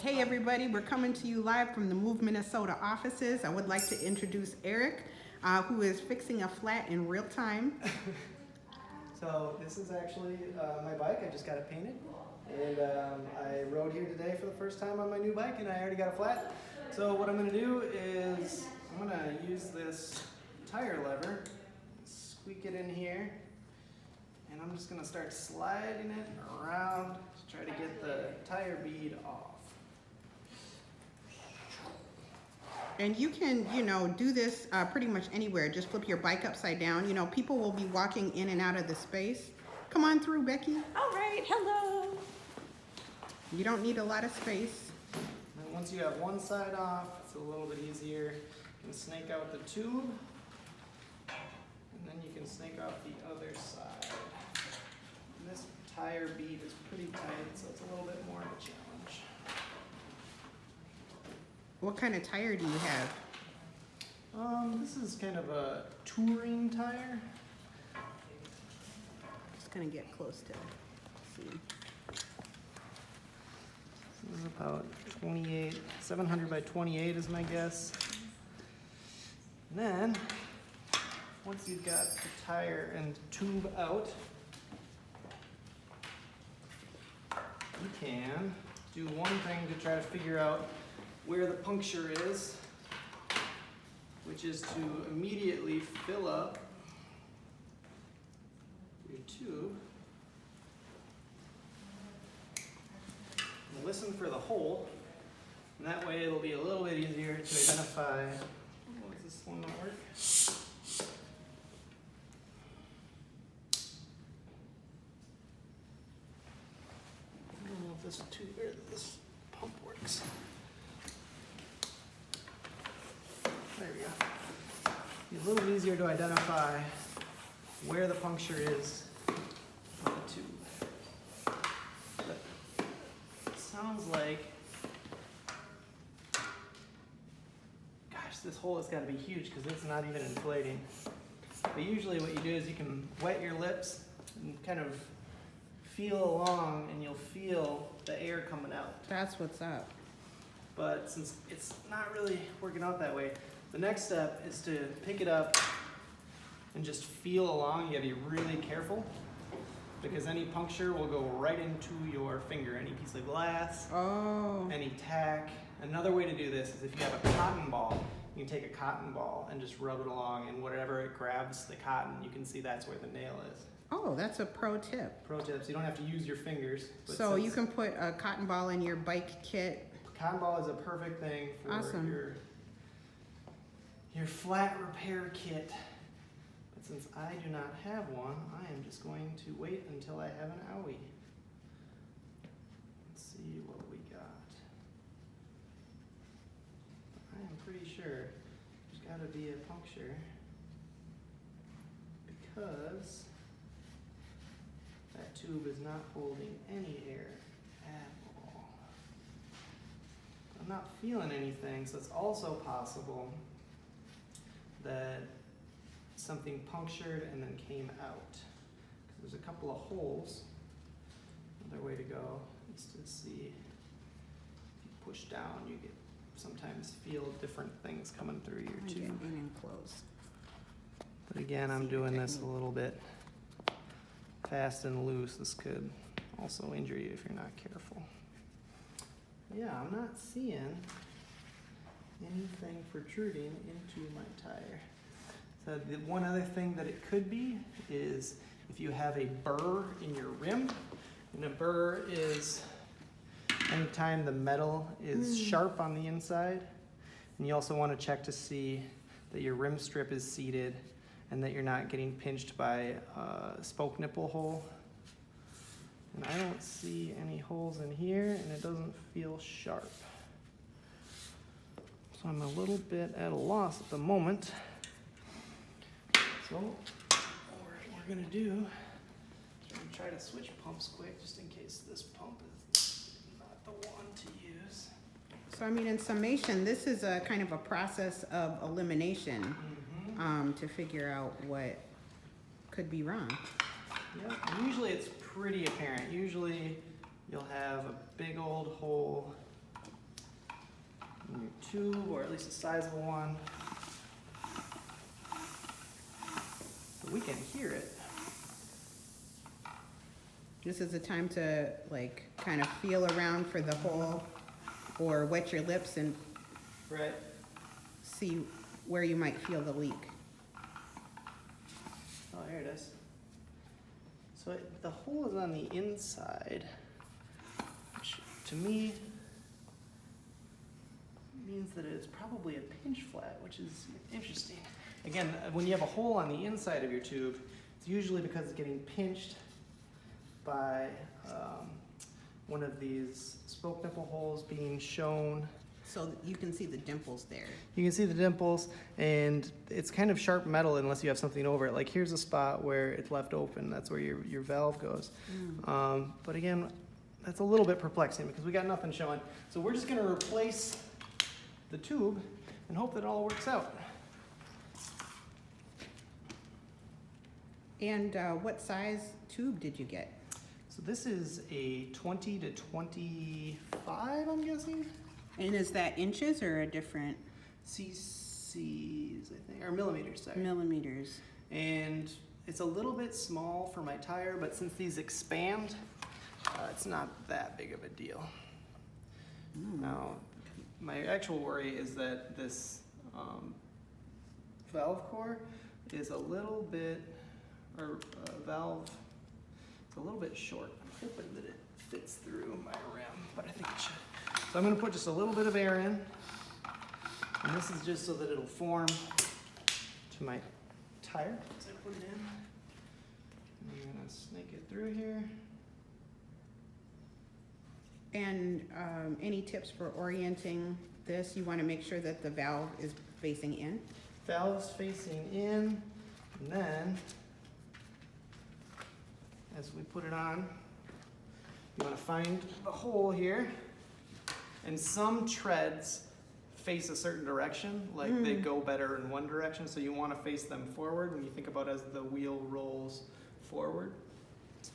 Hey everybody, we're coming to you live from the Move Minnesota offices. I would like to introduce Eric, who is fixing a flat in real time. So this is actually my bike. I just got it painted, and I rode here today for the first time on my new bike, and I already got a flat. So what I'm going to do is I'm going to use this tire lever, squeak it in here, and I'm just going to start sliding it around to try to get the tire bead off. And you can, do this pretty much anywhere. Just flip your bike upside down. People will be walking in and out of the space. Come on through, Becky. All right, hello. You don't need a lot of space. And once you have one side off, it's a little bit easier. You can snake out the tube, and then you can snake out the other side. And this tire bead is pretty tight, so it's a little bit more of a challenge. What kind of tire do you have? This is kind of a touring tire. Just gonna get close to see. This is about 28, 700 by 28 is my guess. And then, once you've got the tire and tube out, you can do one thing to try to figure out where the puncture is, which is to immediately fill up your tube and listen for the hole, and that way it'll be a little bit easier to identify. Oh, does this one not work? I don't know if this tube or this pump works. There we go. Be a little easier to identify where the puncture is on the tube. But it sounds like, gosh, this hole has got to be huge because it's not even inflating. But usually what you do is you can wet your lips and kind of feel along, and you'll feel the air coming out. That's what's up. But since it's not really working out that way, the next step is to pick it up and just feel along. You gotta be really careful because any puncture will go right into your finger. Any piece of glass, any tack. Another way to do this is if you have a cotton ball, you can take a cotton ball and just rub it along, and whatever it grabs the cotton, you can see that's where the nail is. Oh, that's a pro tip. Pro tips, you don't have to use your fingers. So you can put a cotton ball in your bike kit. Cotton ball is a perfect thing for Awesome. your flat repair kit. But since I do not have one, I am just going to wait until I have an owie. Let's see what we got. I am pretty sure there's got to be a puncture because that tube is not holding any air at all. I'm not feeling anything, so it's also possible that something punctured and then came out. 'Cause there's a couple of holes. Another way to go is to see if you push down, you get sometimes feel different things coming through your Get tube. in and close. But again, I'm doing this a little bit fast and loose. This could also injure you if you're not careful. Yeah, I'm not seeing anything protruding into my tire. So the one other thing that it could be is if you have a burr in your rim, and a burr is anytime the metal is sharp on the inside, and you also want to check to see that your rim strip is seated and that you're not getting pinched by a spoke nipple hole. And I don't see any holes in here, and it doesn't feel sharp. So I'm a little bit at a loss at the moment. So what we're gonna do is we're gonna try to switch pumps quick, just in case this pump is not the one to use. So, in summation, this is a kind of a process of elimination to figure out what could be wrong. Yeah, and usually it's pretty apparent. Usually you'll have a big old hole tube, or at least a sizable one. But we can hear it. This is the time to like kind of feel around for the hole or wet your lips and Right. see where you might feel the leak. Oh, here it is. So the hole is on the inside, which to me means that it's probably a pinch flat, which is interesting. Again, when you have a hole on the inside of your tube, it's usually because it's getting pinched by one of these spoke nipple holes being shown. So that you can see the dimples there. You can see the dimples, and it's kind of sharp metal unless you have something over it. Like here's a spot where it's left open. That's where your valve goes. But again, that's a little bit perplexing because we got nothing showing. So we're just gonna replace the tube and hope that it all works out. And what size tube did you get? So this is a 20 to 25, I'm guessing. And is that inches or a different cc's, I think, or millimeters, sorry. millimeters? And it's a little bit small for my tire, but since these expand, it's not that big of a deal. Now, my actual worry is that this valve core is a little bit, or valve, it's a little bit short. I'm hoping that it fits through my rim, but I think it should. So I'm gonna put just a little bit of air in, and this is just so that it'll form to my tire. So I put it in, and I'm gonna snake it through here. And any tips for orienting this? You want to make sure that the valve is facing in. Valve's facing in, and then as we put it on, you want to find the hole here. And some treads face a certain direction, like they go better in one direction, so you want to face them forward when you think about as the wheel rolls forward.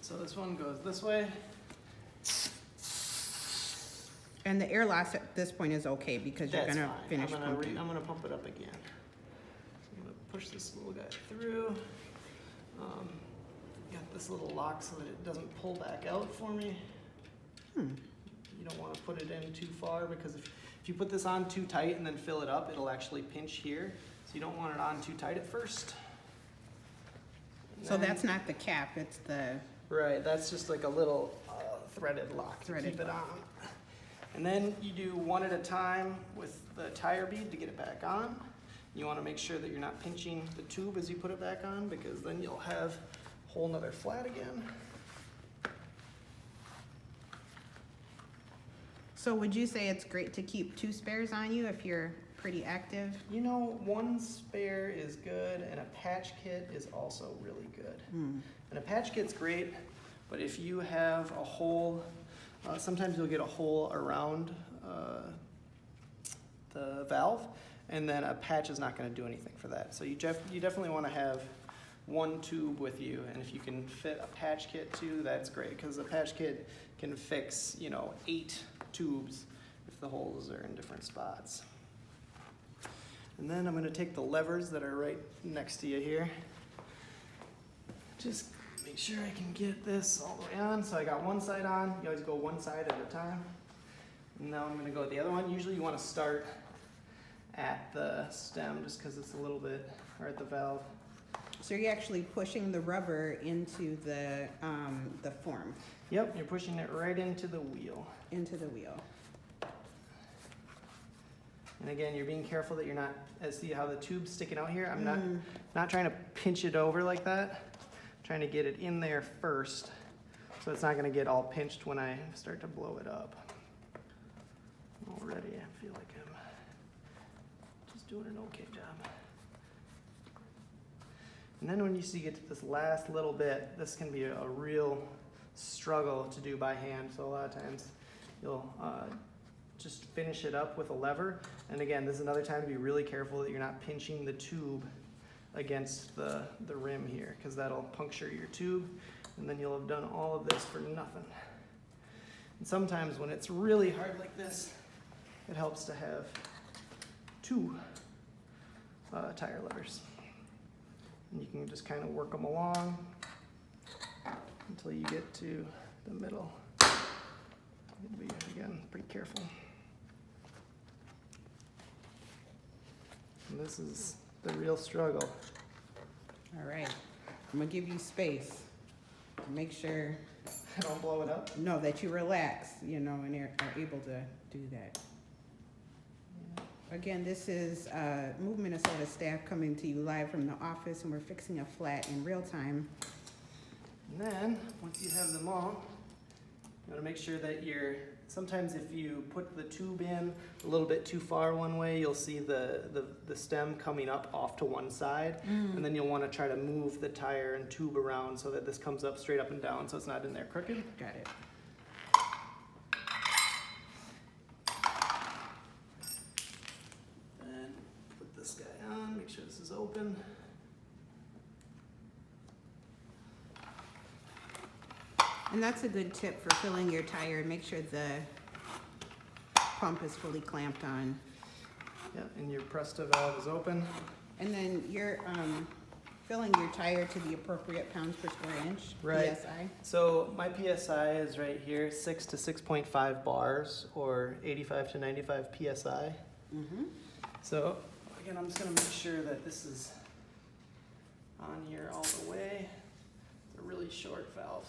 So this one goes this way. And the air loss at this point is okay because you're That's going to fine. finish I'm pumping. gonna pump it up again. So I'm gonna push this little guy through. Got this little lock so that it doesn't pull back out for me. You don't want to put it in too far because if you put this on too tight and then fill it up, it'll actually pinch here. So you don't want it on too tight at first. So that's not the cap, it's the... Right, that's just like a little threaded lock to keep it on. And then you do one at a time with the tire bead to get it back on. You want to make sure that you're not pinching the tube as you put it back on because then you'll have a whole nother flat again. So would you say it's great to keep 2 spares on you if you're pretty active? You know, 1 spare is good, and a patch kit is also really good. And a patch kit's great, but if you have a hole, sometimes you'll get a hole around the valve, and then a patch is not going to do anything for that. So you definitely want to have 1 tube with you, and if you can fit a patch kit too, that's great, because a patch kit can fix, 8 tubes if the holes are in different spots. And then I'm going to take the levers that are right next to you here. Just make sure I can get this all the way on. So I got one side on. You always go one side at a time. And now I'm going to go with the other one. Usually you want to start at the stem just because it's a little bit, or at the valve. So you're actually pushing the rubber into the form. Yep, you're pushing it right into the wheel. Into the wheel. And again, you're being careful that you're not, see how the tube's sticking out here? I'm not trying to pinch it over like that. I'm trying to get it in there first, so it's not gonna get all pinched when I start to blow it up. Already, I feel like I'm just doing an okay job. And then when you get to this last little bit, this can be a real struggle to do by hand. So a lot of times you'll just finish it up with a lever. And again, this is another time to be really careful that you're not pinching the tube against the rim here, because that'll puncture your tube, and then you'll have done all of this for nothing. And sometimes when it's really hard like this, it helps to have 2 tire levers. And you can just kind of work them along until you get to the middle. Be, again, pretty careful. And this is the real struggle. All right, I'm gonna give you space to make sure, I don't blow it up. no, that you relax, you know, and are able to do that. Again, this is Move Minnesota staff coming to you live from the office, and we're fixing a flat in real time. And then, once you have them all, you want to make sure that sometimes if you put the tube in a little bit too far one way, you'll see the stem coming up off to one side. And then you'll want to try to move the tire and tube around so that this comes up straight up and down so it's not in there crooked. Got it. And put this guy on, make sure this is open. And that's a good tip for filling your tire. Make sure the pump is fully clamped on. Yeah, and your Presta valve is open. And then you're filling your tire to the appropriate pounds per square inch, Right. PSI. So my PSI is right here, 6 to 6.5 bars, or 85 to 95 PSI. So again, I'm just gonna make sure that this is on here all the way. It's a really short valve.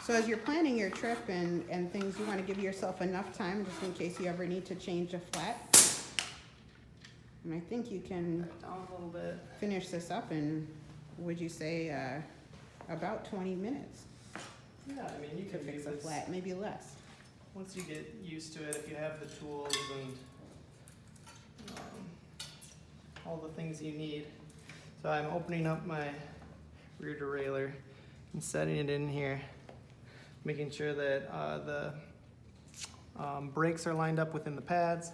So as you're planning your trip and things, you want to give yourself enough time just in case you ever need to change a flat. And I think you can Down a little bit. finish this up in, would you say, about 20 minutes Yeah, I mean, you to can fix fix a this. flat, maybe less. Once you get used to it, if you have the tools and all the things you need. So I'm opening up my rear derailleur and setting it in here, making sure that the brakes are lined up within the pads.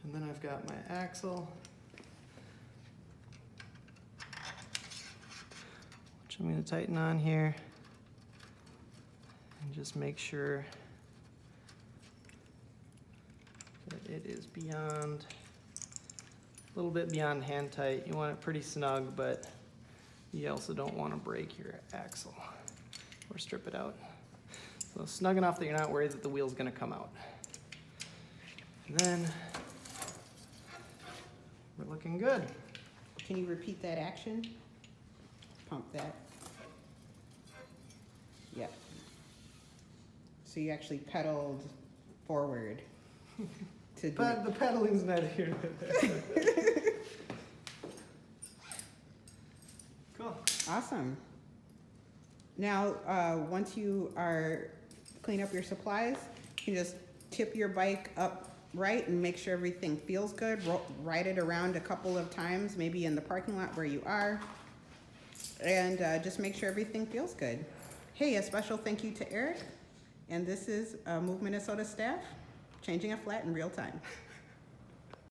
And then I've got my axle, which I'm going to tighten on here and just make sure that it is beyond, a little bit beyond hand tight. You want it pretty snug, but you also don't want to break your axle or strip it out. So snug enough that you're not worried that the wheel's going to come out. And then we're looking good. Can you repeat that action? Pump that. Yep. So you actually pedaled forward to do But the pedaling's not here. Cool. Awesome. Now, once you are clean up your supplies, you can just tip your bike up right and make sure everything feels good. Ride it around a couple of times, maybe in the parking lot where you are, and just make sure everything feels good. Hey, a special thank you to Erik, and this is Move Minnesota staff changing a flat in real time.